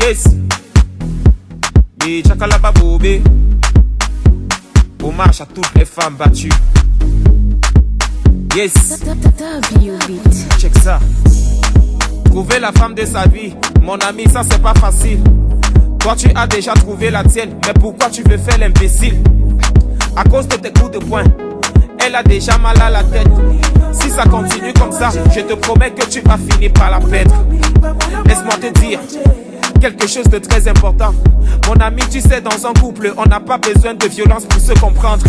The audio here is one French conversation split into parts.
Yes. Et Chakalaba Bobé. Hommage à toutes les femmes battues. Yes. Check ça. Trouver la femme de sa vie, mon ami, ça c'est pas facile. Toi tu as déjà trouvé la tienne, mais pourquoi tu veux faire l'imbécile? À cause de tes coups de poing, elle a déjà mal à la tête. Si ça continue comme ça, je te promets que tu vas finir par la perdre. Laisse-moi te dire quelque chose de très important. Mon ami, tu sais, dans un couple, on n'a pas besoin de violence pour se comprendre.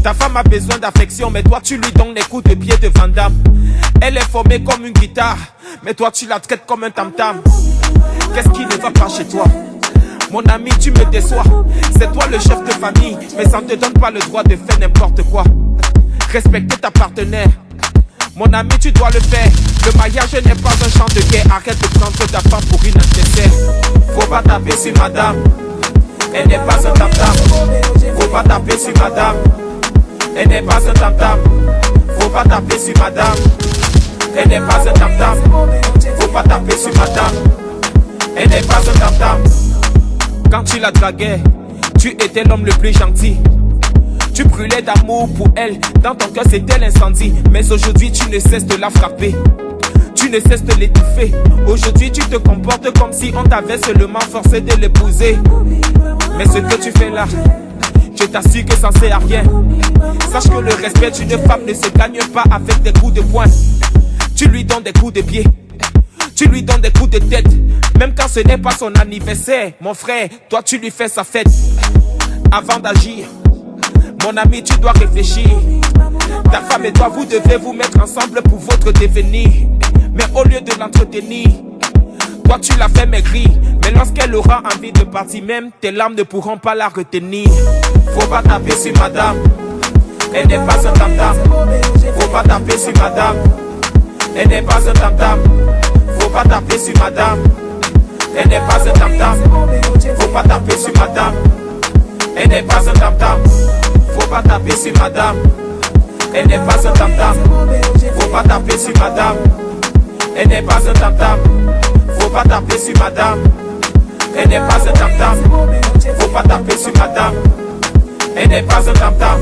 Ta femme a besoin d'affection, mais toi tu lui donnes les coups de pied de Van Damme. Elle est formée comme une guitare, mais toi tu la traites comme un tam-tam. Qu'est-ce qui ne va pas chez toi? Mon ami, tu me déçois. C'est toi le chef de famille, mais ça ne te donne pas le droit de faire n'importe quoi. Respecter ta partenaire, mon ami, tu dois le faire. Le mariage n'est pas un champ de guerre. Arrête de prendre ta femme pour une adversaire. Faut pas taper sur madame, elle n'est pas un tam-tam. Faut pas taper sur madame, elle n'est pas un tam-tam. Faut pas taper sur madame, elle n'est pas un tam-tam. Faut pas taper sur madame, elle n'est pas un tam-tam. Quand tu la draguais, tu étais l'homme le plus gentil. Tu brûlais d'amour pour elle, dans ton cœur c'était l'incendie. Mais aujourd'hui tu ne cesses de la frapper, tu ne cesses de l'étouffer. Aujourd'hui tu te comportes comme si on t'avait seulement forcé de l'épouser. Mais ce que tu fais là, je t'assure que ça ne sert à rien. Sache que le respect d'une femme ne se gagne pas avec des coups de poing. Tu lui donnes des coups de pied, tu lui donnes des coups de tête. Même quand ce n'est pas son anniversaire, mon frère, toi tu lui fais sa fête. Avant d'agir, mon ami, tu dois réfléchir. Ta femme et toi, vous devez vous mettre ensemble pour votre devenir. Mais au lieu de l'entretenir, toi tu la fais maigrir. Mais lorsqu'elle aura envie de partir même, tes larmes ne pourront pas la retenir. Faut pas taper sur madame, elle n'est pas un tam-tam. Faut pas taper sur madame, elle n'est pas un tam-tam. Faut pas taper sur madame, elle n'est pas un tam-tam. Faut pas taper sur madame, elle n'est pas un tam-tam. Faut pas taper sur madame, elle n'est pas un tam-tam. Faut pas taper sur madame, elle n'est pas un tam-tam. Faut pas taper sur madame, elle n'est pas un tam-tam. Faut pas taper sur madame, elle n'est pas un tam-tam.